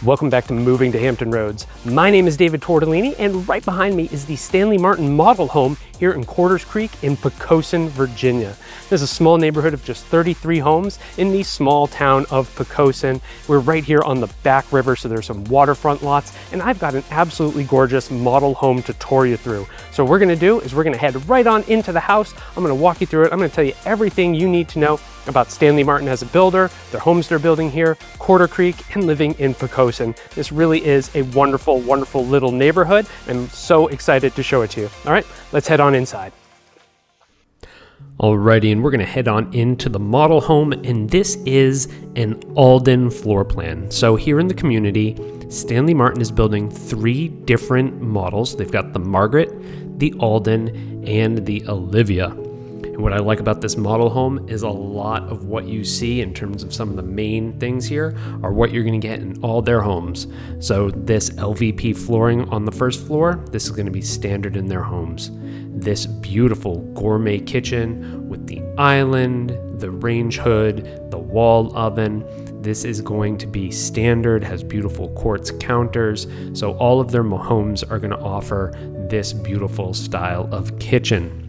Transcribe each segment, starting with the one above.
Welcome back to Moving to Hampton Roads. My name is David Tortellini, and right behind me is the Stanley Martin Model home here in Quarters Creek in Poquoson, Virginia. There's a small neighborhood of just 33 homes in the small town of Poquoson. We're right here on the back river, so there's some waterfront lots, and I've got an absolutely gorgeous model home to tour you through. So what we're gonna do is we're gonna head right on into the house. I'm gonna walk you through it. I'm gonna tell you everything you need to know about Stanley Martin as a builder, their homes they're building here, Quarter Creek, and living in Poquoson. This really is a wonderful, wonderful little neighborhood. I'm so excited to show it to you. All right, let's head on inside. Alrighty, and we're gonna head on into the model home, and this is an Alden floor plan. So here in the community, Stanley Martin is building 3 different models. They've got the Margaret, the Alden, and the Olivia. And what I like about this model home is a lot of what you see in terms of some of the main things here are what you're gonna get in all their homes. So this LVP flooring on the first floor, this is gonna be standard in their homes. This beautiful gourmet kitchen with the island, the range hood, the wall oven, this is going to be standard, has beautiful quartz counters. So all of their homes are gonna offer this beautiful style of kitchen.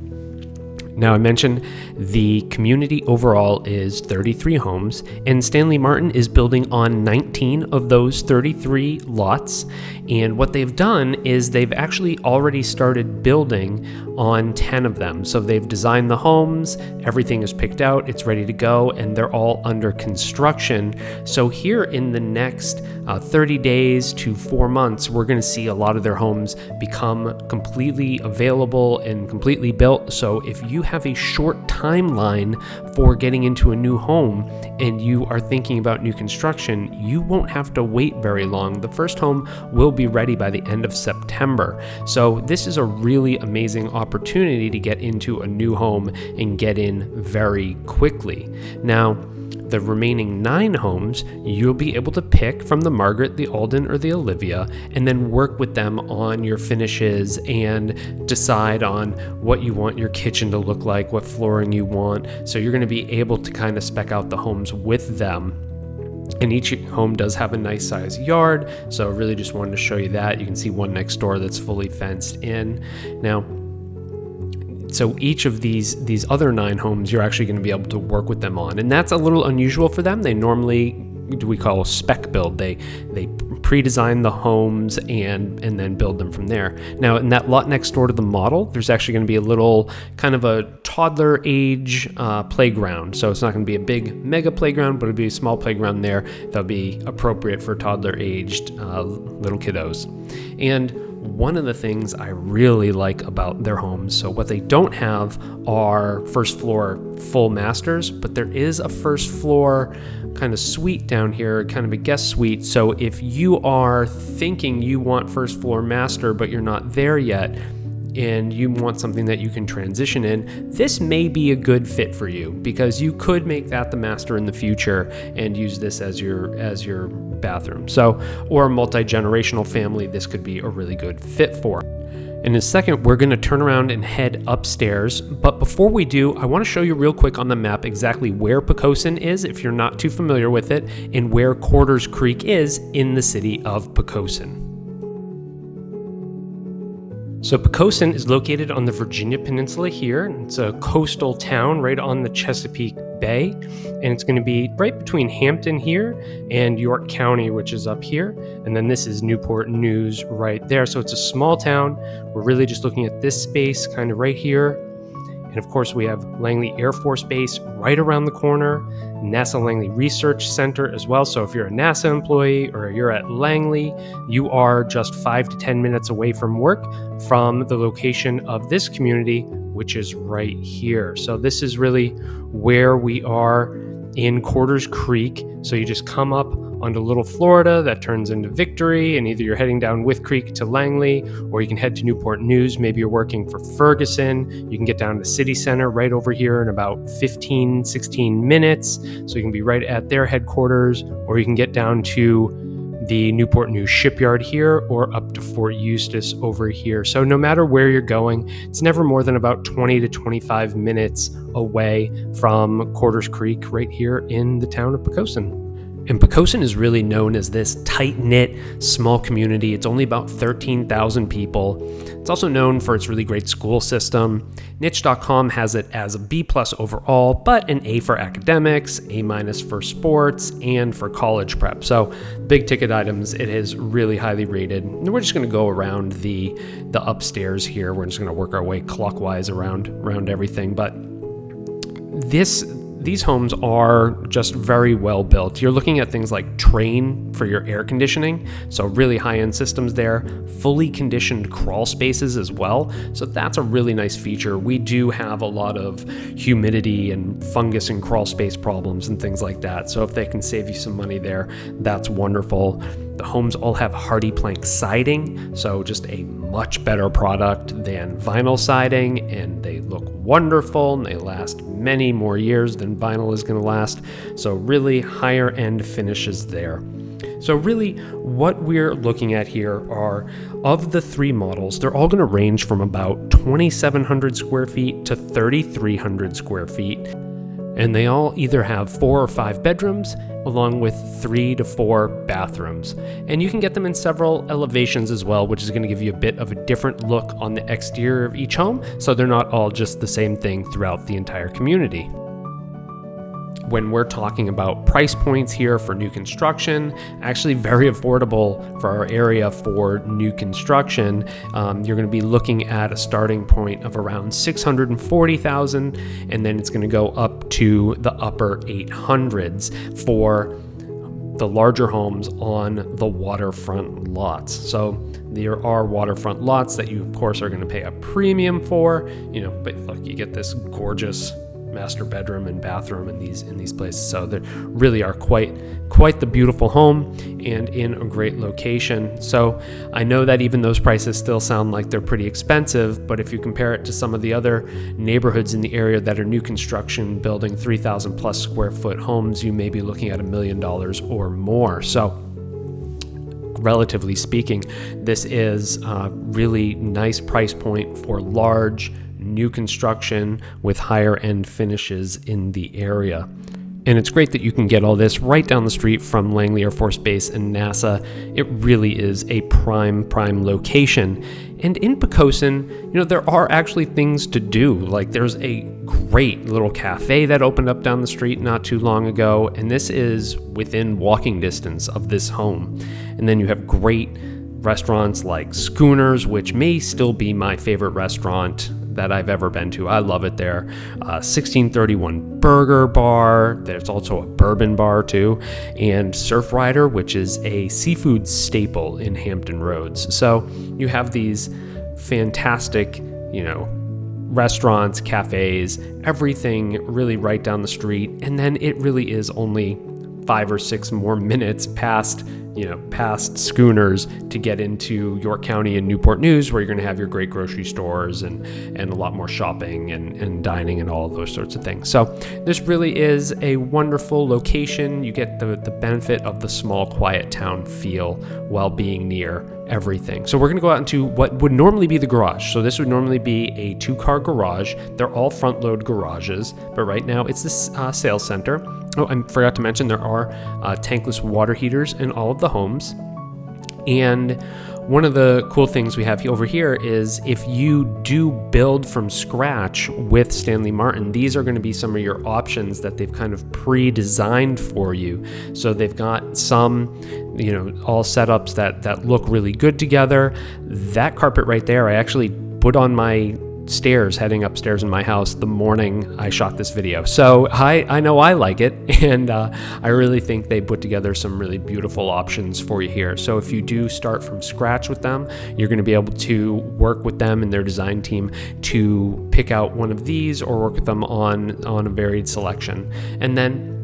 Now, I mentioned the community overall is 33 homes, and Stanley Martin is building on 19 of those 33 lots. And what they've done is they've actually already started building on 10 of them. So they've designed the homes, everything is picked out, it's ready to go, and they're all under construction. So here in the next 30 days to 4 months, we're gonna see a lot of their homes become completely available and completely built. So if you have a short timeline for getting into a new home and you are thinking about new construction, you won't have to wait very long. The first home will be ready by the end of September. So this is a really amazing opportunity to get into a new home and get in very quickly. Now, the remaining 9 homes, you'll be able to pick from the Margaret, the Alden, or the Olivia, and then work with them on your finishes and decide on what you want your kitchen to look like, what flooring you want. So you're gonna be able to kind of spec out the homes with them. And each home does have a nice sized yard, so I really just wanted to show you that. You can see one next door that's fully fenced in. Now, so each of these other 9 homes, you're actually going to be able to work with them on, and that's a little unusual for them. They normally we call a spec build. They pre-design the homes and then build them from there. Now, in that lot next door to the model, there's actually going to be a little kind of a toddler age playground. So it's not going to be a big mega playground, but it'll be a small playground there that'll be appropriate for toddler aged little kiddos. And one of the things I really like about their homes, so what they don't have are first floor full masters, but there is a first floor kind of suite down here, kind of a guest suite. So if you are thinking you want first floor master, but you're not there yet, and you want something that you can transition in, this may be a good fit for you, because you could make that the master in the future and use this as your bathroom. So, or a multi-generational family, this could be a really good fit for. In a second, we're going to turn around and head upstairs. But before we do, I want to show you real quick on the map exactly where Poquoson is, if you're not too familiar with it, and where Quarters Creek is in the city of Poquoson. So Poquoson is located on the Virginia Peninsula here. It's a coastal town right on the Chesapeake Bay, and it's going to be right between Hampton here and York County, which is up here, and then this is Newport News right there. So it's a small town. We're really just looking at this space kind of right here. And of course, we have Langley Air Force Base right around the corner, NASA Langley Research Center as well. So if you're a NASA employee or you're at Langley, you are just 5 to 10 minutes away from work from the location of this community, which is right here. So this is really where we are in Quarters Creek. So you just come up onto Little Florida, that turns into Victory, and either you're heading down With Creek to Langley, or you can head to Newport News. Maybe you're working for Ferguson. You can get down to City Center right over here in about 15, 16 minutes. So you can be right at their headquarters, or you can get down to the Newport News shipyard here, or up to Fort Eustis over here. So no matter where you're going, it's never more than about 20 to 25 minutes away from Quarters Creek right here in the town of Poquoson. And Poquoson is really known as this tight-knit, small community. It's only about 13,000 people. It's also known for its really great school system. Niche.com has it as a B+ overall, but an A for academics, A- for sports, and for college prep. So big ticket items, it is really highly rated. And we're just going to go around the upstairs here. We're just going to work our way clockwise around everything. But these homes are just very well built. You're looking at things like Train for your air conditioning, so really high-end systems there, fully conditioned crawl spaces as well, so that's a really nice feature. We do have a lot of humidity and fungus and crawl space problems and things like that, so if they can save you some money there, that's wonderful. The homes all have hardy plank siding, so just a much better product than vinyl siding, and they look wonderful and they last many more years than vinyl is going to last. So really higher end finishes there. So really what we're looking at here are, of the three models, they're all going to range from about 2,700 square feet to 3,300 square feet. And they all either have 4 or 5 bedrooms, along with 3 to 4 bathrooms. And you can get them in several elevations as well, which is going to give you a bit of a different look on the exterior of each home, so they're not all just the same thing throughout the entire community. When we're talking about price points here for new construction, actually very affordable for our area for new construction. You're going to be looking at a starting point of around $640,000, and then it's going to go up to the upper 800s for the larger homes on the waterfront lots. So there are waterfront lots that you, of course, are going to pay a premium for, but look, you get this gorgeous master bedroom and bathroom in these places, so they really are quite the beautiful home and in a great location. So I know that even those prices still sound like they're pretty expensive, but if you compare it to some of the other neighborhoods in the area that are new construction, building 3,000 plus square foot homes, you may be looking at $1 million or more. So relatively speaking, this is a really nice price point for large new construction with higher end finishes in the area. And it's great that you can get all this right down the street from Langley Air Force Base and NASA. It really is a prime location. And in Poquoson, there are actually things to do. Like there's a great little cafe that opened up down the street not too long ago, and this is within walking distance of this home. And then you have great restaurants like Schooners, which may still be my favorite restaurant that I've ever been to. I love it there. 1631 Burger Bar. There's also a bourbon bar too, and Surf Rider, which is a seafood staple in Hampton Roads. So you have these fantastic, restaurants, cafes, everything really right down the street. And then it really is only 5 or 6 more minutes past Schooners to get into York County and Newport News, where you're going to have your great grocery stores and a lot more shopping and dining and all of those sorts of things. So this really is a wonderful location. You get the benefit of the small, quiet town feel while being near everything. So we're going to go out into what would normally be the garage. So this would normally be a 2-car garage. They're all front load garages, but right now it's this sales center. Oh, I forgot to mention there are tankless water heaters in all of the homes. And one of the cool things we have over here is if you do build from scratch with Stanley Martin, these are going to be some of your options that they've kind of pre-designed for you. So they've got some, all setups that look really good together. That carpet right there, I actually put on my stairs heading upstairs in my house the morning I shot this video. So I know I like it, and I really think they put together some really beautiful options for you here. So if you do start from scratch with them, you're going to be able to work with them and their design team to pick out one of these or work with them on a varied selection. And then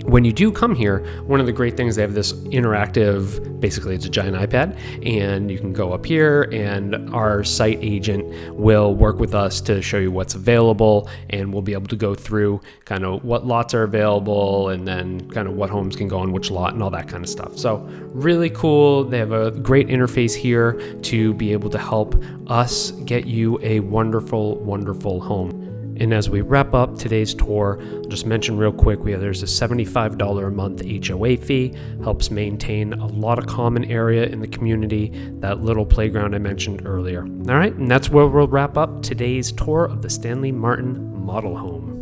when you do come here, one of the great things, they have this interactive, basically it's a giant iPad, and you can go up here and our site agent will work with us to show you what's available, and we'll be able to go through kind of what lots are available and then kind of what homes can go on which lot and all that kind of stuff. So really cool. They have a great interface here to be able to help us get you a wonderful, wonderful home. And as we wrap up today's tour, I'll just mention real quick, there's a $75 a month HOA fee, helps maintain a lot of common area in the community, that little playground I mentioned earlier. All right, and that's where we'll wrap up today's tour of the Stanley Martin Model Home.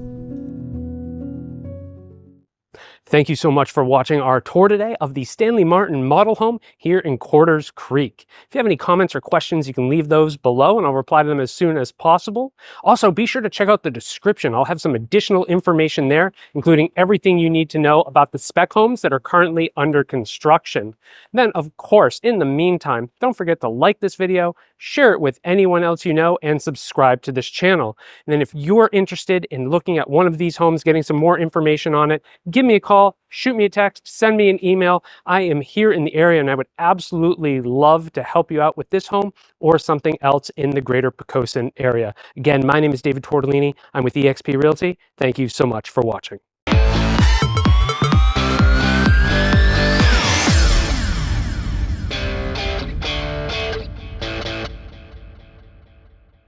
Thank you so much for watching our tour today of the Stanley Martin Model Home here in Quarters Creek. If you have any comments or questions, you can leave those below and I'll reply to them as soon as possible. Also, be sure to check out the description. I'll have some additional information there, including everything you need to know about the spec homes that are currently under construction. Then, of course, in the meantime, don't forget to like this video, share it with anyone else you know, and subscribe to this channel. And then if you're interested in looking at one of these homes, getting some more information on it, give me a call, shoot me a text, send me an email. I am here in the area and I would absolutely love to help you out with this home or something else in the greater Poquoson area. Again, my name is David Tortellini. I'm with eXp Realty. Thank you so much for watching.